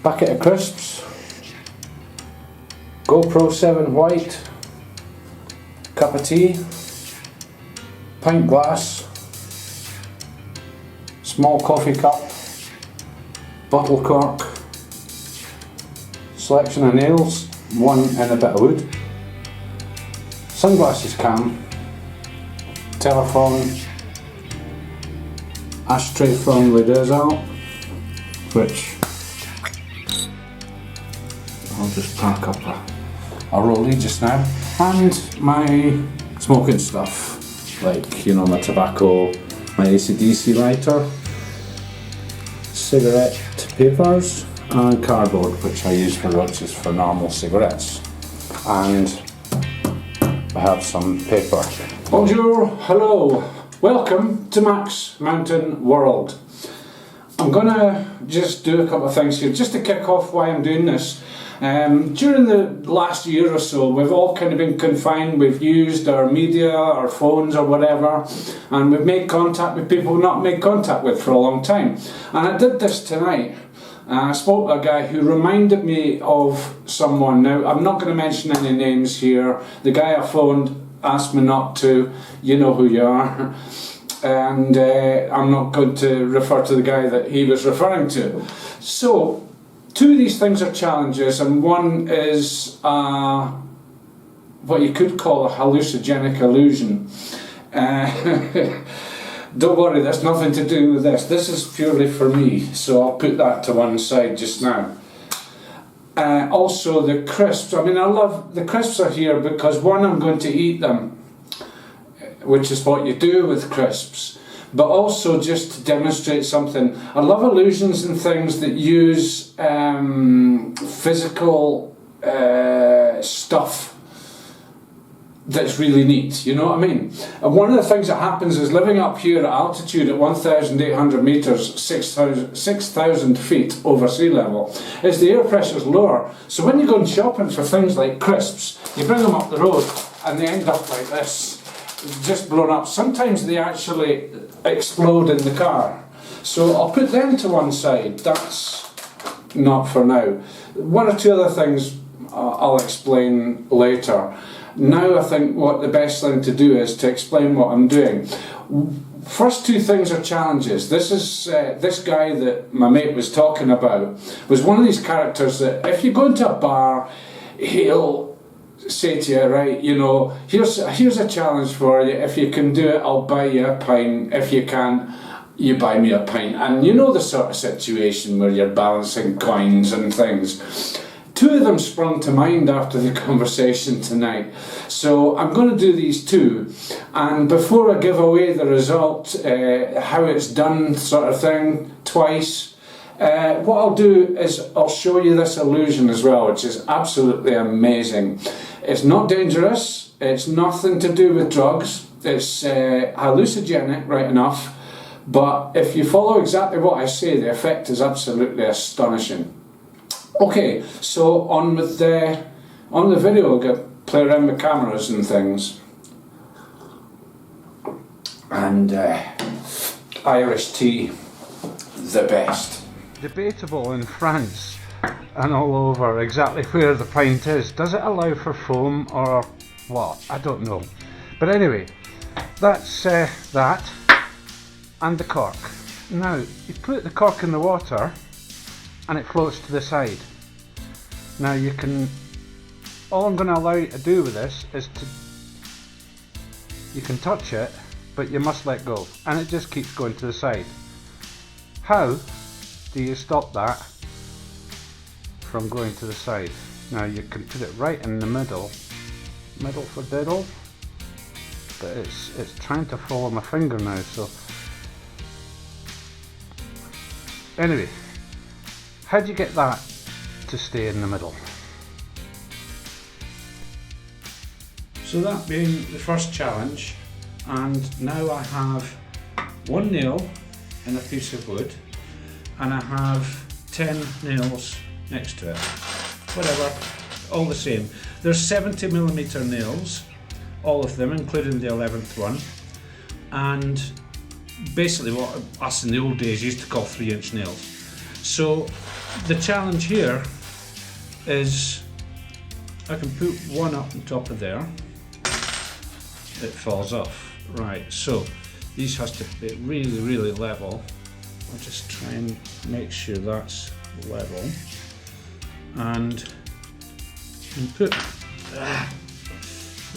packet of crisps, GoPro 7 white, cup of tea, pint glass, small coffee cup, bottle cork, selection of nails, one in a bit of wood, sunglasses cam, telephone, ashtray from Les-Orres, which I'll just pack up a rollie just now, and my smoking stuff, like, you know, my tobacco, my AC/DC lighter, cigarette papers, and cardboard, which I use for roaches for normal cigarettes, and I have some paper. Bonjour, hello, welcome to MaxMountainWorld. I'm gonna just do a couple of things here just to kick off why I'm doing this. During the last year or so, we've all kind of been confined. We've used our media, our phones or whatever, and we've made contact with people we've not made contact with for a long time. And I did this tonight. I spoke to a guy who reminded me of someone. Now, I'm not going to mention any names here. The guy I phoned asked me not to. You know who you are. And I'm not going to refer to the guy that he was referring to. So, two of these things are challenges, and one is what you could call a hallucinogenic illusion. Don't worry, that's nothing to do with this. This is purely for me, so I'll put that to one side just now. Also the crisps. I mean, I love the crisps are here because one, I'm going to eat them, which is what you do with crisps, but also just to demonstrate something. I love illusions and things that use physical stuff that's really neat, you know what I mean? And one of the things that happens is living up here at altitude at 1,800 metres, 6,000 feet over sea level, is the air pressure's lower. So when you're going shopping for things like crisps, you bring them up the road and they end up like this, just blown up. Sometimes they actually explode in the car. So I'll put them to one side. That's not for now. One or two other things I'll explain later. Now I think what the best thing to do is to explain what I'm doing. First two things are challenges. This is this guy that my mate was talking about was one of these characters that if you go into a bar, he'll say to you, right, you know, here's a challenge for you. If you can do it, I'll buy you a pint. If you can't, you buy me a pint. And you know the sort of situation where you're balancing coins and things. Two of them sprung to mind after the conversation tonight. So I'm going to do these two. And before I give away the result, how it's done sort of thing, twice, what I'll do is I'll show you this illusion as well, which is absolutely amazing. It's not dangerous, it's nothing to do with drugs, it's hallucinogenic, right enough, but if you follow exactly what I say, the effect is absolutely astonishing. Okay, so on the video, I'll get play around with cameras and things. And Irish tea, the best. Debatable in France and all over exactly where the pint is. Does it allow for foam or what? I don't know. But anyway, that's that. And the cork. Now, you put the cork in the water and it floats to the side. Now you can, all I'm going to allow you to do with this is you can touch it, but you must let go, and it just keeps going to the side. How do you stop that from going to the side? Now you can put it right in the middle for diddle, but it's trying to follow my finger now, so anyway, how do you get that to stay in the middle? So that being the first challenge, and now I have one nail in a piece of wood and I have 10 nails next to it, whatever, all the same. There's 70mm nails, all of them, including the 11th one, and basically what us in the old days used to call 3-inch nails. So the challenge here is I can put one up on top of there, it falls off. Right, so these has to be really, really level. I'll just try and make sure that's level. And put,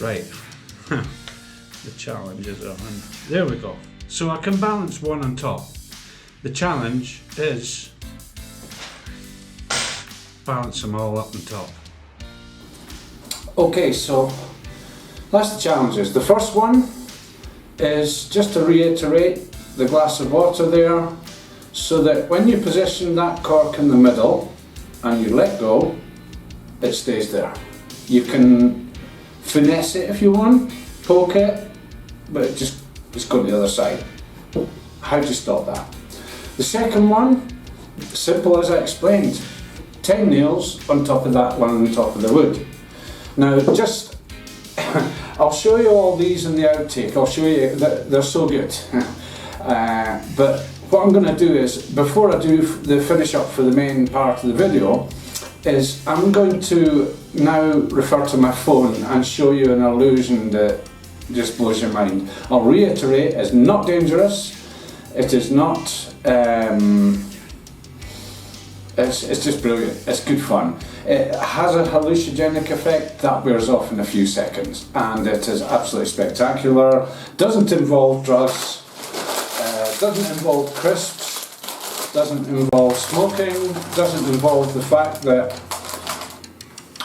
right, the challenge is on, there we go. So I can balance one on top. The challenge is balance them all up on top. Okay, so that's the challenges. The first one is just to reiterate the glass of water there, so that when you position that cork in the middle and you let go, it stays there. You can finesse it if you want, poke it, but it's going to the other side. How do you stop that? The second one, simple as I explained, 10 nails on top of that one on top of the wood. Now just, I'll show you all these in the outtake, I'll show you that they're so good. But what I'm going to do is, before I do the finish up for the main part of the video, is I'm going to now refer to my phone and show you an illusion that just blows your mind. I'll reiterate, it's not dangerous, it is not, it's just brilliant, it's good fun. It has a hallucinogenic effect that wears off in a few seconds, and it is absolutely spectacular. Doesn't involve drugs, doesn't involve crisps, doesn't involve smoking, doesn't involve the fact that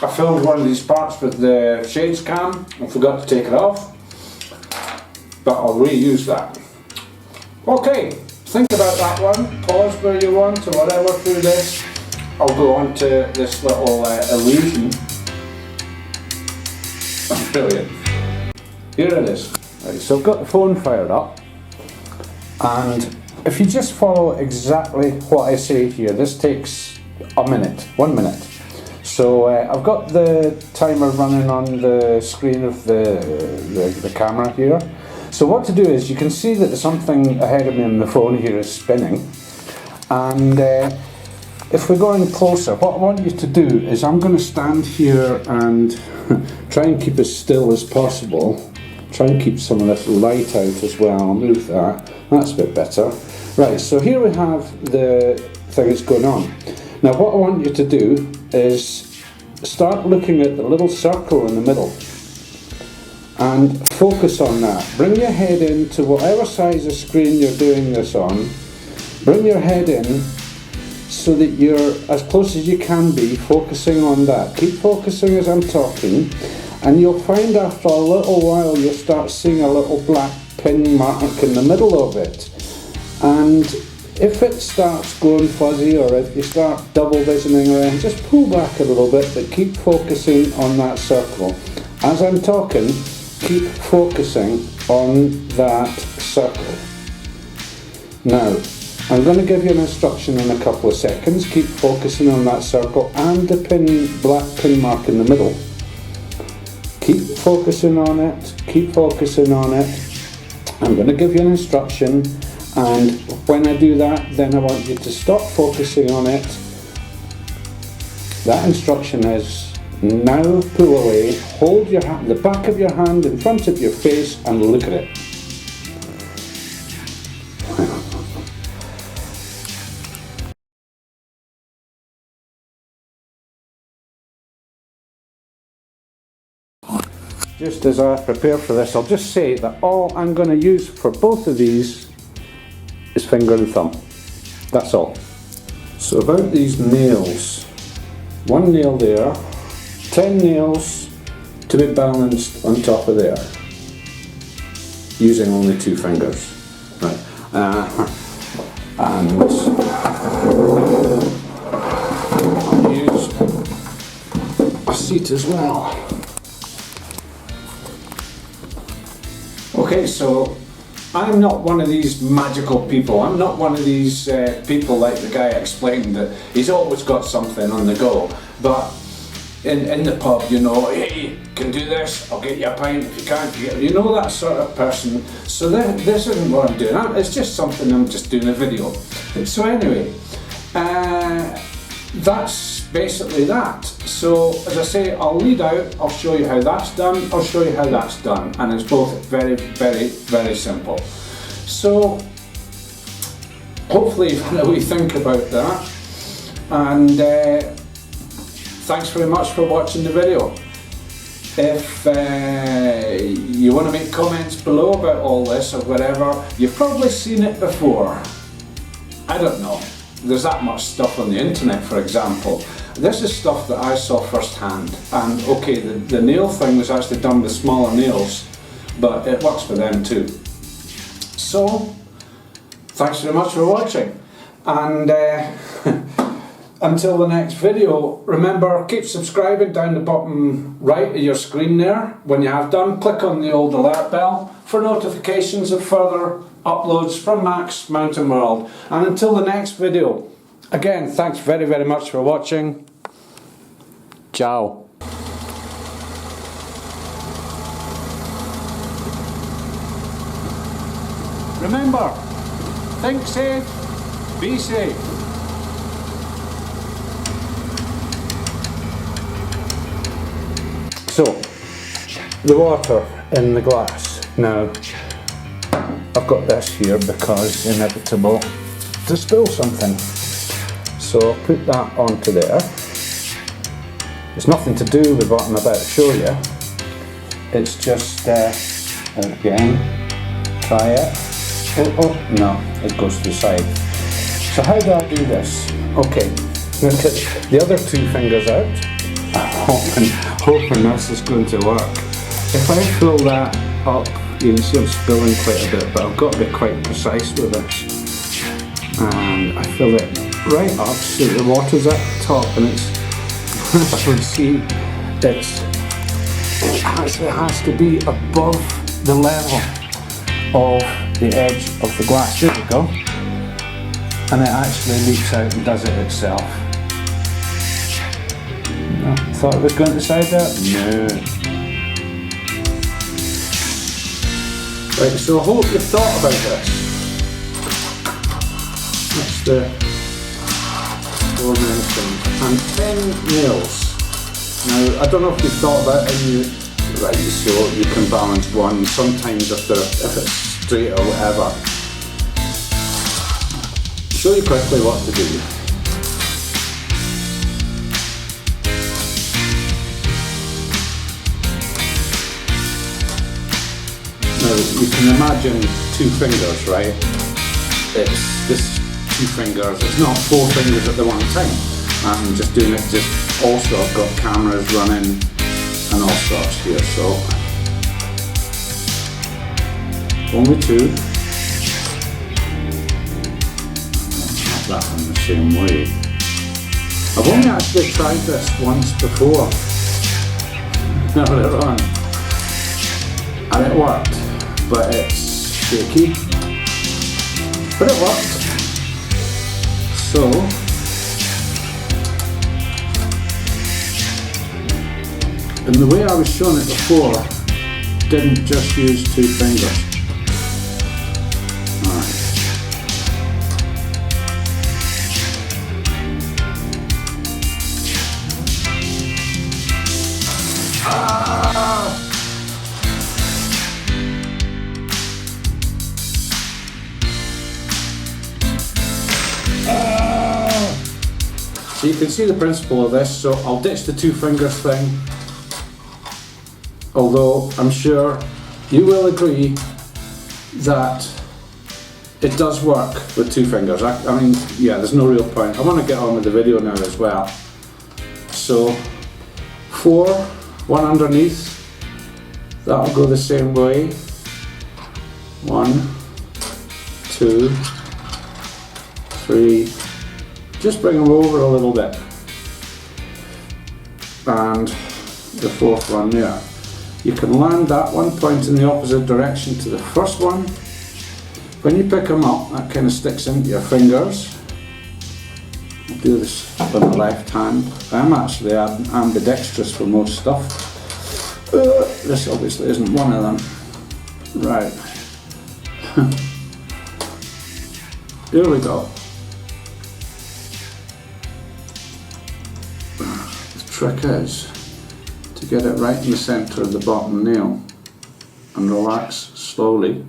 I filmed one of these parts with the shades cam and forgot to take it off, but I'll reuse that. Okay, think about that one, pause where you want or whatever through this. I'll go on to this little illusion. Brilliant. Here it is. Right, so I've got the phone fired up, and if you just follow exactly what I say here, this takes a minute, 1 minute. So I've got the timer running on the screen of the camera here. So what to do is, you can see that there's something ahead of me on the phone here is spinning, and if we're going closer, what I want you to do is, I'm going to stand here and try and keep as still as possible. Try and keep some of this light out as well. I'll move that. That's a bit better. Right, so here we have the thing that's going on. Now what I want you to do is start looking at the little circle in the middle and focus on that. Bring your head into whatever size of screen you're doing this on. Bring your head in so that you're as close as you can be, focusing on that. Keep focusing as I'm talking, and you'll find after a little while you'll start seeing a little black pin mark in the middle of it. And if it starts going fuzzy, or if you start double visioning around, just pull back a little bit, but keep focusing on that circle. As I'm talking, keep focusing on that circle. Now, I'm going to give you an instruction in a couple of seconds. Keep focusing on that circle and the black pin mark in the middle. Keep focusing on it, keep focusing on it. I'm going to give you an instruction, and when I do that, then I want you to stop focusing on it. That instruction is, now pull away, hold your hand, the back of your hand in front of your face, and look at it. Just as I prepare for this, I'll just say that all I'm going to use for both of these is finger and thumb. That's all. So about these nails, 1 nail there, 10 nails to be balanced on top of there, using only 2 fingers. Right. And I'll use a seat as well. Okay, so I'm not one of these magical people. I'm not one of these people like the guy explained that he's always got something on the go. But in the pub, you know, hey, you can do this, I'll get you a pint. If you can't, you know, that sort of person. So this isn't what I'm doing. It's just something I'm just doing a video. So anyway, that's basically that. So as I say, I'll lead out, I'll show you how that's done, I'll show you how that's done, and it's both very, very, very simple. So hopefully you've had a wee think about that, and thanks very much for watching the video. If you want to make comments below about all this or whatever, you've probably seen it before. I don't know. There's that much stuff on the internet, for example. This is stuff that I saw firsthand, and okay, the nail thing was actually done with smaller nails, but it works for them too. So, thanks very much for watching, and until the next video, remember, keep subscribing down the bottom right of your screen there. When you have done, click on the old alert bell for notifications of further uploads from Max Mountain World. And until the next video, again, thanks very, very much for watching. Ciao. Remember, think safe, be safe. So, the water in the glass. Now, I've got this here because it's inevitable to spill something. So I'll put that onto there. It's nothing to do with what I'm about to show you. It's just, again, try it. Oh, no, it goes to the side. So how do I do this? Okay, now get the other two fingers out. I'm hoping this is going to work. If I fill that up, you can see I'm spilling quite a bit, but I've got to be quite precise with this. And I fill it right up so the water's at the top, and it's, as you can see, it actually has to be above the level of the edge of the glass. There we go. And it actually leaks out and does it itself. No, thought it was going to the side there? No. Right, so I hope you've thought about this. That's the 4 main things. And 10 nails. Now, I don't know if you've thought about it, right, so you can balance one. Sometimes if it's straight or whatever. Show you quickly what to do. Now, you can imagine 2 fingers, right? It's this 2 fingers, it's not 4 fingers at the one time. I'm just doing it, just also I've got cameras running and all sorts here, so only 2. Not that one the same way. I've only actually tried this once before, earlier on, and it worked. But it's shaky, but it worked. So, and the way I was showing it before, didn't just use 2 fingers. Alright. So you can see the principle of this, so I'll ditch the 2 fingers thing, although I'm sure you will agree that it does work with 2 fingers. I mean, yeah, there's no real point. I want to get on with the video now as well. So 4, 1 underneath, that'll go the same way. 1, 2, 3, just bring them over a little bit, and the 4th one there. You can land that one point in the opposite direction to the first one. When you pick them up, that kind of sticks into your fingers. I'll do this with my left hand. I'm actually ambidextrous for most stuff. This obviously isn't one of them. Right. Here we go. trick is to get it right in the centre of the bottom nail and relax slowly.